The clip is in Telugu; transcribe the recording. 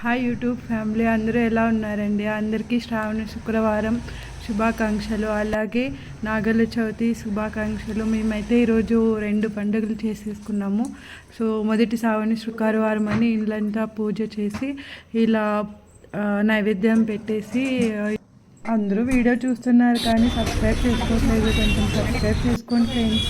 హాయ్ యూట్యూబ్ ఫ్యామిలీ, అందరూ ఎలా ఉన్నారండి? అందరికీ శ్రావణ శుక్రవారం శుభాకాంక్షలు, అలాగే నాగల చవితి శుభాకాంక్షలు. మేమైతే ఈరోజు 2 పండుగలు చేసేసుకున్నాము. సో మొదటి శ్రావణ శుక్రవారం అని ఇళ్ళంతా పూజ చేసి ఇలా నైవేద్యం పెట్టేసి, అందరూ వీడియో చూస్తున్నారు కానీ సబ్స్క్రైబ్ చేసుకోవట్లేదు. కొంచెం సబ్స్క్రైబ్ చేసుకోండి ఫ్రెండ్స్.